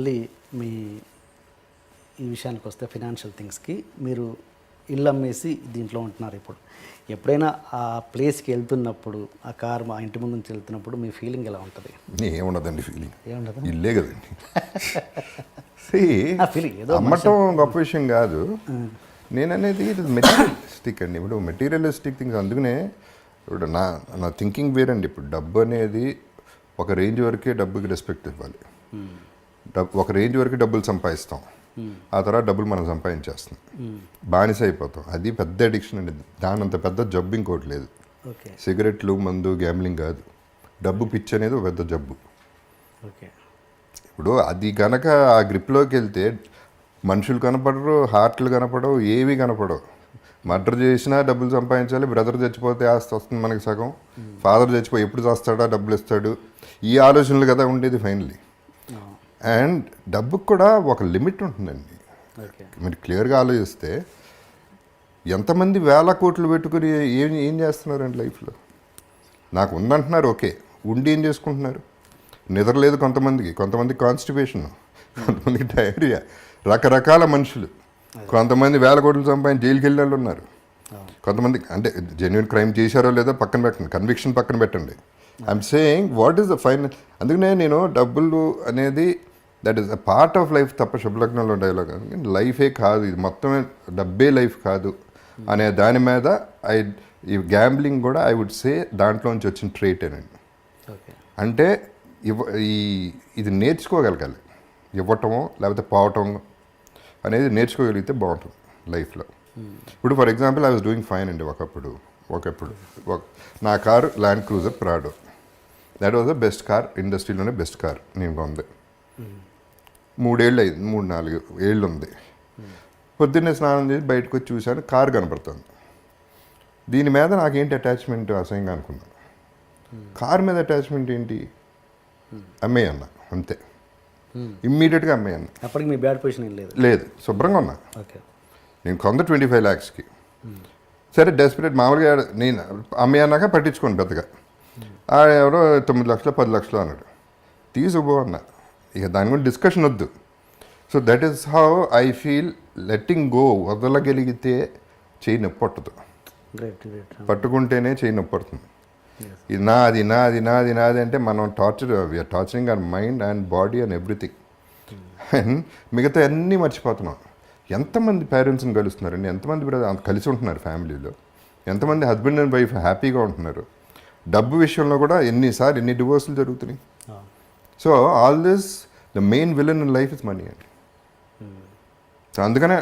మళ్ళీ మీ ఈ విషయానికి వస్తే ఫినాన్షియల్ థింగ్స్కి మీరు ఇల్లు అమ్మేసి దీంట్లో ఉంటున్నారు. ఇప్పుడు ఎప్పుడైనా ఆ ప్లేస్కి వెళ్తున్నప్పుడు ఆ కార్ మా ఇంటి ముందు నుంచి వెళ్తున్నప్పుడు మీ ఫీలింగ్ ఎలా ఉంటుంది? ఏముండదండి ఫీలింగ్, ఏముండదు, ఇల్లే కదండి. ఫీలింగ్ ఏదో అమ్మటం గొప్ప విషయం కాదు. నేననేది ఇది మెటీరియలిస్టిక్ అండి. ఇప్పుడు మెటీరియలిస్టిక్ థింగ్స్, అందుకనే ఇప్పుడు నా థింకింగ్ వేరండి. ఇప్పుడు డబ్బు అనేది ఒక రేంజ్ వరకే డబ్బుకి రెస్పెక్ట్ ఇవ్వాలి. ఒక రేంజ్ వరకు డబ్బులు సంపాదిస్తాం, ఆ తర్వాత డబ్బులు మనం సంపాదించేస్తాం, బానిస అయిపోతాం. అది పెద్ద అడిక్షన్ అండి. దానంత పెద్ద జబ్బు ఇంకోటి లేదు. సిగరెట్లు, మందు, గ్యాంబ్లింగ్ కాదు, డబ్బు పిచ్చి అనేది ఒక పెద్ద జబ్బు. ఇప్పుడు అది కనుక ఆ గ్రిప్లోకి వెళ్తే మనుషులు కనపడరు, హార్ట్లు కనపడవు, ఏవి కనపడవు. మర్డర్ చేసినా డబ్బులు సంపాదించాలి, బ్రదర్ చచ్చిపోతే ఆస్తి వస్తుంది మనకి సగం, ఫాదర్ చచ్చిపోయి ఎప్పుడు చేస్తాడా, డబ్బులు ఇస్తాడు, ఈ ఆలోచనలు కదా ఉండేది ఫైనలీ. అండ్ డబ్బుకు కూడా ఒక లిమిట్ ఉంటుందండి. మీరు క్లియర్గా ఆలోచిస్తే ఎంతమంది వేల కోట్లు పెట్టుకుని ఏం చేస్తున్నారండి లైఫ్లో? నాకు ఉందంటున్నారు, ఓకే, ఉండి ఏం చేసుకుంటున్నారు? నిద్ర లేదు కొంతమందికి కాన్స్టిపేషన్, కొంతమందికి డయేరియా, రకరకాల మనుషులు. కొంతమంది వేల కోట్లు సంపాదించి జైలుకి వెళ్ళే వాళ్ళు ఉన్నారు. కొంతమంది అంటే జెన్యున్ క్రైమ్ చేశారో లేదో పక్కన పెట్టండి, కన్విక్షన్ పక్కన పెట్టండి. I'm saying what is the final. అందుకనే నేను డబ్బులు అనేది that is a part of life తప్ప శుభలగ్నంలో డైలాగ్ లైఫే కాదు, ఇది మొత్తమే డబ్బే లైఫ్ కాదు అనే దాని మీద ఈ గ్యాంబ్లింగ్ కూడా ఐ వుడ్ సే దాంట్లోంచి వచ్చిన ట్రేటేనండి. అంటే ఇది నేర్చుకోగలగాలి, ఇవ్వటమో లేకపోతే పోవటం అనేది నేర్చుకోగలిగితే బాగుంటుంది లైఫ్లో. ఇప్పుడు for example I was doing fine అండి. ఒకప్పుడు నా car land cruiser Prado. That was the best car, ఇండస్ట్రీలోనే బెస్ట్ కార్ నేను కొంది. 3-4 ఏళ్ళు ఉంది. పొద్దున్నే స్నానం చేసి బయటకు వచ్చి చూశాను, కారు కనపడుతుంది. దీని మీద నాకేంటి అటాచ్మెంట్ అసహ్యంగా అనుకున్నాను. కారు మీద అటాచ్మెంట్ ఏంటి? అమ్మేయన్నా అంతే, ఇమ్మీడియట్గా అమ్మేయన్నా. అప్పటికి మీ బ్యాడ్ పొజిషన్ లేదు, శుభ్రంగా ఉన్నా. నేను కొంత 25 lakhsకి. సరే డెస్పరేట్ మామూలుగా నేను అమ్మేయన్నాక పట్టించుకోండి పెద్దగా. ఎవరో 9 లక్షలు 10 లక్షలు అన్నాడు, తీసుకుపో అన్నా. ఇక దాని గురించి డిస్కషన్ వద్దు. So that is how I feel. Letting go, వదలగలిగితే చేయి నొప్పి పట్టదు, పట్టుకుంటేనే చేయి నొప్పి పడుతుంది. ఇది నాది నాది నాది నాది అంటే మనం we're torturing our mind and body and everything. And మిగతా అన్నీ మర్చిపోతున్నాం. ఎంతమంది పేరెంట్స్ని కలుస్తున్నారండి, ఎంతమంది కలిసి ఉంటున్నారు ఫ్యామిలీలో, ఎంతమంది హస్బెండ్ అండ్ వైఫ్ హ్యాపీగా ఉంటున్నారు. డబ్బు విషయంలో కూడా ఎన్ని డివోర్సులు జరుగుతున్నాయి. So all this the main villain in life is money అండి. సో అందుకనే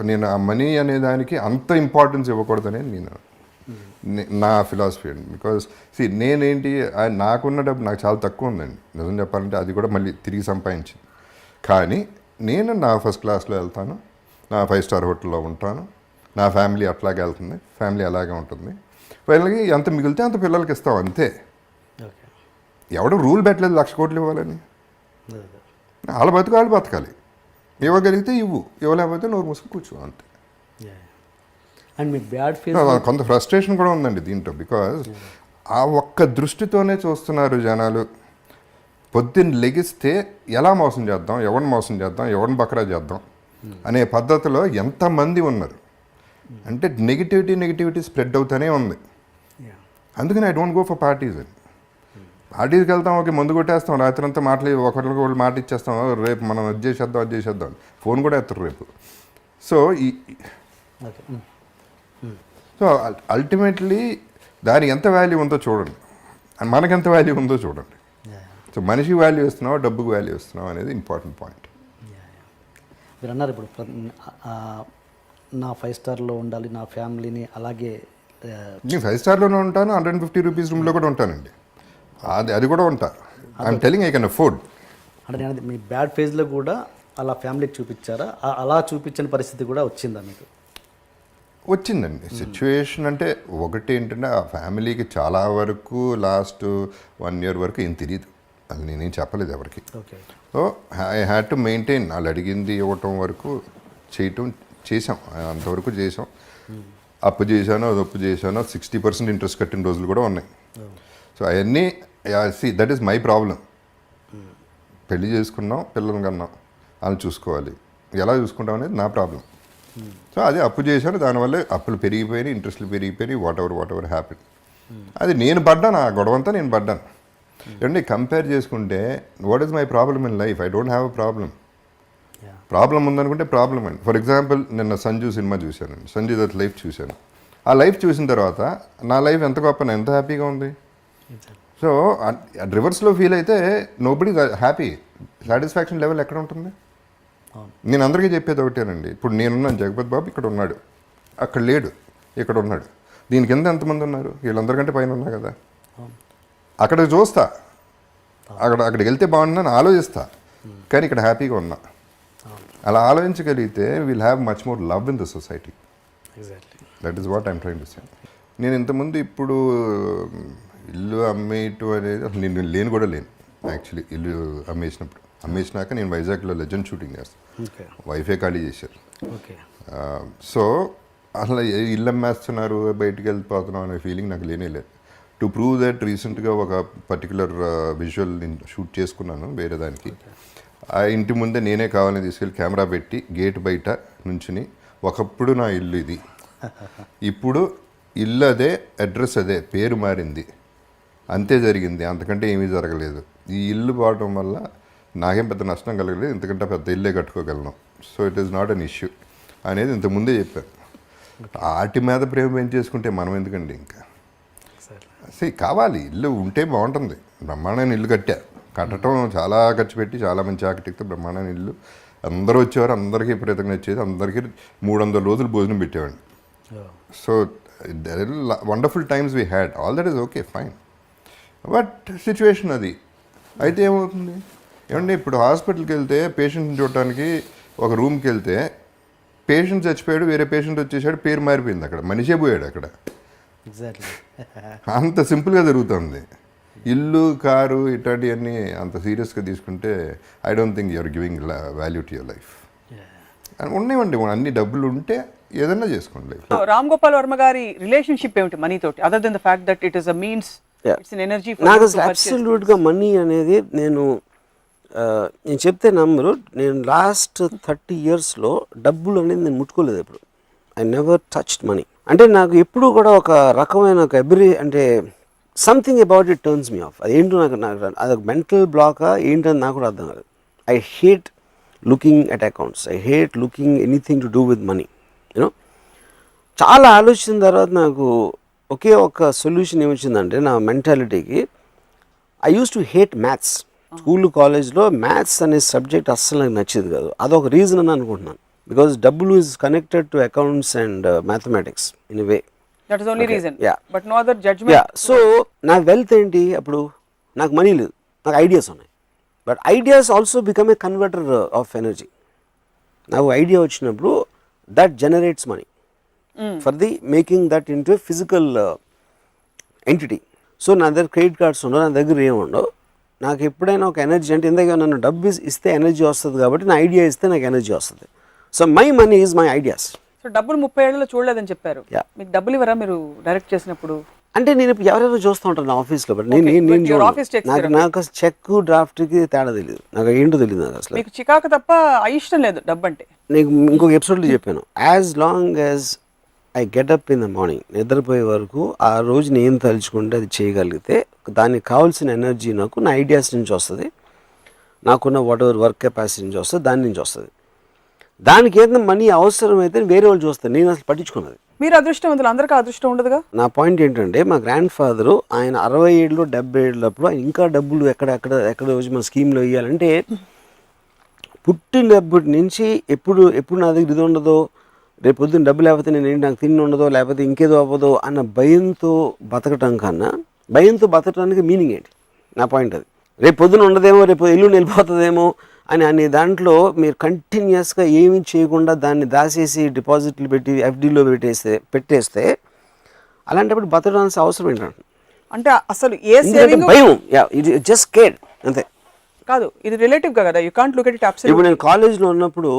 నేను ఆ మనీ అనే దానికి అంత ఇంపార్టెన్స్ ఇవ్వకూడదనే నా ఫిలాసఫీ అండి. బికాజ్ నేనేంటి, నాకున్న డబ్బు నాకు చాలా తక్కువ ఉందండి నిజం చెప్పాలంటే. అది కూడా మళ్ళీ తిరిగి సంపాదించింది. కానీ నేను నా ఫస్ట్ క్లాస్లో వెళ్తాను, నా 5-star హోటల్లో ఉంటాను, నా ఫ్యామిలీ అట్లాగే వెళ్తుంది, ఫ్యామిలీ అలాగే ఉంటుంది. పిల్లలకి ఎంత మిగిలితే అంత పిల్లలకి ఇస్తాం అంతే. ఎవడో రూల్ పెట్టలేదు 1,00,000 కోట్లు ఇవ్వాలని. వాళ్ళ బతకాలి. ఇవ్వగలిగితే ఇవ్వలేకపోతే నోరు మూసుకు కూర్చో అంతే. అండ్ మీకు బ్యాడ్ ఫీల్, కొంత ఫ్రస్ట్రేషన్ కూడా ఉందండి దీంట్లో. బికాజ్ ఆ ఒక్క దృష్టితోనే చూస్తున్నారు జనాలు. పొద్దున్న లెగిస్తే ఎలా మోసం చేద్దాం, ఎవరిని బకరా చేద్దాం అనే పద్ధతిలో ఎంతమంది ఉన్నారు అంటే నెగిటివిటీ స్ప్రెడ్ అవుతూనే ఉంది. అందుకని I don't go for parties అండి. పార్టీస్కి వెళ్తాం, ఓకే, ముందు కొట్టేస్తాం, రాత్రి అంతా ఒకళ్ళు మాట ఇచ్చేస్తాం, రేపు మనం అది చేసేద్దాం ఫోన్ కూడా ఎత్తారు రేపు. సో అల్టిమేట్లీ దానికి ఎంత వాల్యూ ఉందో చూడండి, అండ్ మనకెంత వాల్యూ ఉందో చూడండి. సో మనిషికి వాల్యూ ఇస్తున్నావా, డబ్బుకి వాల్యూ ఇస్తున్నావా అనేది ఇంపార్టెంట్ పాయింట్. మీరు అన్నారు ఇప్పుడు నా 5-starలో ఉండాలి, నా ఫ్యామిలీని అలాగే. నేను 5-starలోనే ఉంటాను, 150 రూపీస్ రూమ్లో కూడా ఉంటానండి. అది కూడా ఉంటా. I'm telling I can afford. అంటే నేను మీ బ్యాడ్ ఫేజ్లో కూడా అలా ఫ్యామిలీకి చూపించారా? అలా చూపించని పరిస్థితి కూడా వచ్చిందా మీకు? వచ్చిందండి సిచ్యువేషన్. అంటే ఒకటి ఏంటంటే ఆ ఫ్యామిలీకి చాలా వరకు లాస్ట్ 1 year వరకు ఏం తెలియదు, అది నేనేం చెప్పలేదు ఎవరికి. So I had to maintain. వాళ్ళు అడిగింది ఇవ్వటం వరకు చేసాం, అంతవరకు చేసాం. అప్పు చేశాను 60% ఇంట్రెస్ట్ కట్టిన రోజులు కూడా ఉన్నాయి. సో అవన్నీ దట్ ఈస్ మై ప్రాబ్లం. పెళ్లి చేసుకున్నాం, పిల్లలు కన్నాం, వాళ్ళని చూసుకోవాలి, ఎలా చూసుకుంటాం అనేది నా ప్రాబ్లం. సో అది అప్పు చేశాను, దానివల్ల అప్పులు పెరిగిపోయినాయి, ఇంట్రెస్ట్లు పెరిగిపోయినాయి, వాట్ ఎవర్ హ్యాపెన్. అది నేను పడ్డాను, ఆ గొడవంతా నేను పడ్డాను. ఏమంటే కంపేర్ చేసుకుంటే what is my problem in life? I don't have a problem. Problem ఉందనుకుంటే ప్రాబ్లం అండి. ఫర్ ఎగ్జాంపుల్ నిన్న సంజు సినిమా చూశాను, సంజయ్ దత్ లైఫ్ చూశాను. ఆ లైఫ్ చూసిన తర్వాత నా లైఫ్ ఎంత గొప్ప, ఎంత హ్యాపీగా ఉంది. సో రివర్స్లో ఫీల్ అయితే నోబడీ హ్యాపీ. సాటిస్ఫాక్షన్ లెవెల్ ఎక్కడ ఉంటుంది? నేను అందరికీ చెప్పేది ఒకటేనండి. ఇప్పుడు నేనున్నాను, జగపతి బాబు ఇక్కడ ఉన్నాడు, అక్కడ లేడు, ఇక్కడ ఉన్నాడు. దీని కింద ఎంతమంది ఉన్నారు? వీళ్ళందరికంటే పైన ఉన్నా కదా. అక్కడ చూస్తా, అక్కడికి వెళ్తే బాగుంటుందని ఆలోచిస్తా, కానీ ఇక్కడ హ్యాపీగా ఉన్నా. అలా ఆలోచించగలిగితే will have much more love in the society. That is what I'm trying to say. నేను ఇంతకుముందు ఇప్పుడు ఇల్లు అమ్మేయటం అనేది అసలు నేను లేను కూడా లేను యాక్చువల్లీ. ఇల్లు అమ్మేసినాక నేను వైజాగ్లో లెజెండ్ షూటింగ్ చేస్తాను, వైఫే ఖాళీ చేశారు. సో అసలు ఇల్లు అమ్మేస్తున్నారు, బయటికి వెళ్ళిపోతున్నాం అనే ఫీలింగ్ నాకు లేనే లేదు. టు ప్రూవ్ దట్ రీసెంట్గా ఒక పర్టికులర్ విజువల్ నేను షూట్ చేసుకున్నాను వేరే దానికి. ఆ ఇంటి ముందే నేనే కావాలని తీసుకెళ్ళి కెమెరా పెట్టి గేట్ బయట నుంచుని, ఒకప్పుడు నా ఇల్లు ఇది, ఇప్పుడు ఇల్లు అదే, అడ్రస్ అదే, పేరు మారింది, అంతే జరిగింది, అంతకంటే ఏమీ జరగలేదు. ఈ ఇల్లు పోవడం వల్ల నాకేం పెద్ద నష్టం కలగలేదు, ఎందుకంటే పెద్ద ఇల్లే కట్టుకోగలను. So it is not an issue అనేది ఇంతకుముందే చెప్పాను. వాటి మీద ప్రేమ పెంచేసుకుంటే మనం ఎందుకండి ఇంకా. కావాలి, ఇల్లు ఉంటే బాగుంటుంది. బ్రహ్మాండమైన ఇల్లు కట్టడం చాలా ఖర్చు పెట్టి చాలా మంచి ఆర్కిటెక్ట్తో బ్రహ్మాండమైన ఇల్లు. అందరూ వచ్చేవారు, అందరికీ విపరీతంగా వచ్చేది, అందరికీ 300 రోజులు భోజనం పెట్టేవాడిని. So wonderful times we had, all that is okay fine. But situation అది అయితే ఏమవుతుంది ఏమంటే, ఇప్పుడు హాస్పిటల్కి వెళ్తే పేషెంట్ని చూడటానికి ఒక రూమ్కి వెళ్తే పేషెంట్ చచ్చిపోయాడు, వేరే పేషెంట్ వచ్చేసాడు, పేరు మారిపోయింది, అక్కడ మనిషే పోయాడు అక్కడ. అంత సింపుల్గా జరుగుతుంది. ఇల్లు, కారు ఇట్లాంటివన్నీ అంత సీరియస్గా తీసుకుంటే I don't think you're giving value to your life. ఉన్నాయండి, అన్ని డబ్బులు ఉంటే ఏదన్నా చేసుకోండి లైఫ్. రామ్ గోపాల్ వర్మ గారి రిలేషన్షిప్ ఏమిటి మనీ తోటి, other than the fact that it is a means, it's an energy? నాకు అసలు అబ్సల్యూట్గా మనీ అనేది నేను చెప్తే నమ్మరు. నేను లాస్ట్ 30 yearsలో డబ్బులు అనేది నేను ముట్టుకోలేదు ఎప్పుడు. I never touched money. అంటే నాకు ఎప్పుడు కూడా ఒక రకమైన ఒక అంటే something about it turns me of. అదేంటో నాకు అదొక మెంటల్ బ్లాకా ఏంటని నాకు కూడా అర్థం కాదు. I hate looking at accounts, I hate looking anything to do with money. You know, చాలా ఆలోచించిన తర్వాత నాకు ఒకే ఒక సొల్యూషన్ ఏమొచ్చిందంటే నా మెంటాలిటీకి, I use to hate maths. School కాలేజ్లో మ్యాథ్స్ అనే సబ్జెక్ట్ అస్సలు నాకు నచ్చేది కాదు. అదొక రీజన్ అని అనుకుంటున్నాను. బికాజ్ డబ్బులు is connected to accounts and mathematics in a way. That is only reason. Yeah. But no other judgment. Yeah. So నా వెల్త్ ఏంటి? అప్పుడు నాకు మనీ లేదు, నాకు ఐడియాస్ ఉన్నాయి. But ideas also become a converter of energy. నాకు idea వచ్చినప్పుడు that generates money for the making that into physical entity. So నా దగ్గర క్రెడిట్ కార్డ్స్ ఉండవు, నా దగ్గర ఏముండవు. నాకు ఎప్పుడైనా ఒక ఎనర్జీ అంటే ఇందాక నన్ను డబ్బు ఇస్తే ఎనర్జీ వస్తుంది కాబట్టి నా ఐడియా ఇస్తే నాకు ఎనర్జీ వస్తుంది. So my money is my ideas. So డబ్బులు 30 ఏళ్లలో చూడలేదని చెప్పారు. మీకు డబ్బులు ఇవ్వరా మీరు డైరెక్ట్ చేసినప్పుడు? అంటే నేను ఇప్పుడు ఎవరెవరో చూస్తూ ఉంటాను నా ఆఫీస్లో, బట్ నాకు చెక్ డ్రాఫ్ట్కి తేడా తెలియదు, నాకు ఏంటో తెలియదు. నాకు అసలు మీకు చికాకు తప్ప ఇష్టం లేదు డబ్బు అంటే. నీకు ఇంకొక ఎపిసోడ్లో చెప్పాను, as long as I get up in the morning, నిద్రపోయే వరకు ఆ రోజు నేను తలుచుకుంటే అది చేయగలిగితే దానికి కావాల్సిన ఎనర్జీ నాకు నా ఐడియాస్ నుంచి వస్తుంది, నాకున్న వాట్ ఎవర్ వర్క్ కెపాసిటీ నుంచి వస్తుంది, దాని నుంచి వస్తుంది. దానికి ఏదైనా మనీ అవసరమైతే వేరే వాళ్ళు చూస్తారు, నేను అసలు పట్టించుకున్నది. మీరు అదృష్టవంతులు, అందరికీ అదృష్టం ఉండదుగా. నా పాయింట్ ఏంటంటే, మా గ్రాండ్ ఫాదరు ఆయన 67 70 ఏళ్ళప్పుడు ఆయన ఇంకా డబ్బులు ఎక్కడ వచ్చి మన స్కీమ్లో ఇవ్వాలంటే, పుట్టినప్పటి నుంచి ఎప్పుడు నా దగ్గర ఇది ఉండదో, రేపు పొద్దున్న డబ్బు లేకపోతే నాకు తిండి ఉండదో, లేకపోతే ఇంకేదో అవ్వదో అన్న భయంతో బతకటం కన్నా, భయంతో బతకడానికి మీనింగ్ ఏంటి? నా పాయింట్ అది. రేపు పొద్దున ఉండదేమో, రేపు ఎల్లుండి వెళ్ళిపోతుందేమో అని దాంట్లో మీరు కంటిన్యూస్గా ఏమీ చేయకుండా దాన్ని దాచేసి డిపాజిట్లు పెట్టి ఎఫ్డీలో పెట్టేస్తే అలాంటప్పుడు బతకడానికి అవసరం ఏంటంటే, అంటే అసలు ఏ సేవింగ్ భయం, ఇది జస్ట్ కేర్ అంతే. కాదు, ఇది రిలేటివ్ కదా, you can't look at it absolutely. ఇప్పుడు నేను కాలేజ్లో ఉన్నప్పుడు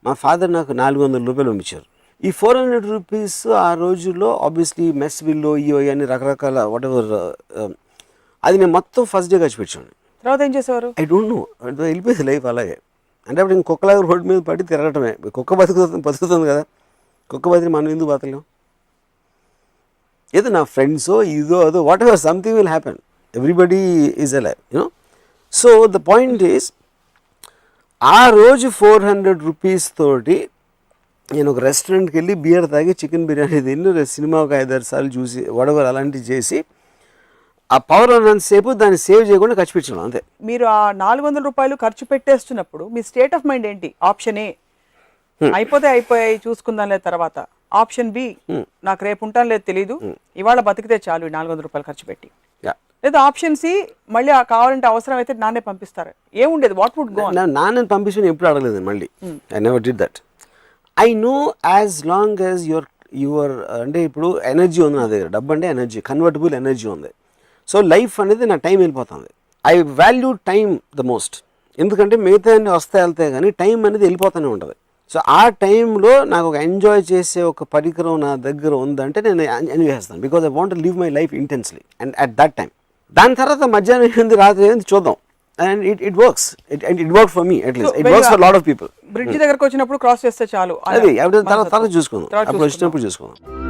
మా ఫాదర్ నాకు 400 రూపాయలు పంపించారు. ఈ 400 రూపీస్ ఆ రోజుల్లో ఆబ్వియస్లీ మెస్ బిల్లు ఇవో అని రకరకాల వాట్ ఎవర్, అది నేను మొత్తం ఫస్ట్ డే ఖర్చు పెట్టాను. తర్వాత ఏం చేసేవారు? ఐ డోంట్ నో, వెళ్ళిపోయింది లైఫ్ అలాగే. అంటే అప్పుడు ఇంకొకలాగా రోడ్డు మీద పడి తిరగటమే. కుక్క బతుకుతుంది కదా, కుక్క బతికి మనం ఎందుకు బతకలేం? ఏదో నా ఫ్రెండ్సో ఇదో అదో what ever something will happen, everybody is alive you know. So the point is, ఆ రోజు 400 రూపీస్ తోటి నేను ఒక రెస్టారెంట్కి వెళ్ళి బియర్ తాగి చికెన్ బిర్యానీ తిని సినిమా ఒక 5-6 సార్లు చూసి వడవర్ అలాంటివి చేసి ఆ పవర్ ఉన్నంతసేపు దాన్ని సేవ్ చేయకుండా ఖర్చు పెట్టాను అంతే. మీరు ఆ 400 రూపాయలు ఖర్చు పెట్టేస్తున్నప్పుడు మీ స్టేట్ ఆఫ్ మైండ్ ఏంటి? ఆప్షన్ ఏ, అయిపోయాయి చూసుకుందాం తర్వాత. ఆప్షన్ బి, నాకు రేపు ఉంటాను లేదు తెలీదు, ఇవాళ బతికితే చాలు 400 రూపాయలు ఖర్చు పెట్టి. లేదా ఆప్షన్ సి, మళ్ళీ కావాలంటే అవసరం అయితే నాన్నే పంపిస్తారు. ఏముండేది? What would go? నాన్నని పంపించి ఎప్పుడు అడగలేదు మళ్ళీ. I never did that. I know as long as your అంటే ఇప్పుడు ఎనర్జీ ఉంది నా దగ్గర, డబ్బు అంటే ఎనర్జీ, కన్వర్టబుల్ ఎనర్జీ ఉంది. సో లైఫ్ అనేది నా టైం వెళ్ళిపోతుంది. I value time the most. ఎందుకంటే మిగతా అన్ని వస్తే వెళ్తాయి కానీ టైం అనేది వెళ్ళిపోతూనే ఉంటుంది. సో ఆ టైంలో నాకు ఒక ఎంజాయ్ చేసే ఒక పరికరం నా దగ్గర ఉందంటే నేను ఎంజాయ్ చేస్తాను, because I want to live my life intensely and at that time. దాని తర్వాత మధ్యాహ్నం ఏంది రాత్రి ఏంది చూద్దాం. And it works, it work for me at least, it works for lot of people. Bridge దగ్గరకు వచ్చినప్పుడు క్రాస్ చేస్తే చాలు, అది తర్వాత చూసుకుందాం, అప్పుడు వచ్చినప్పుడు చూసుకుందాం.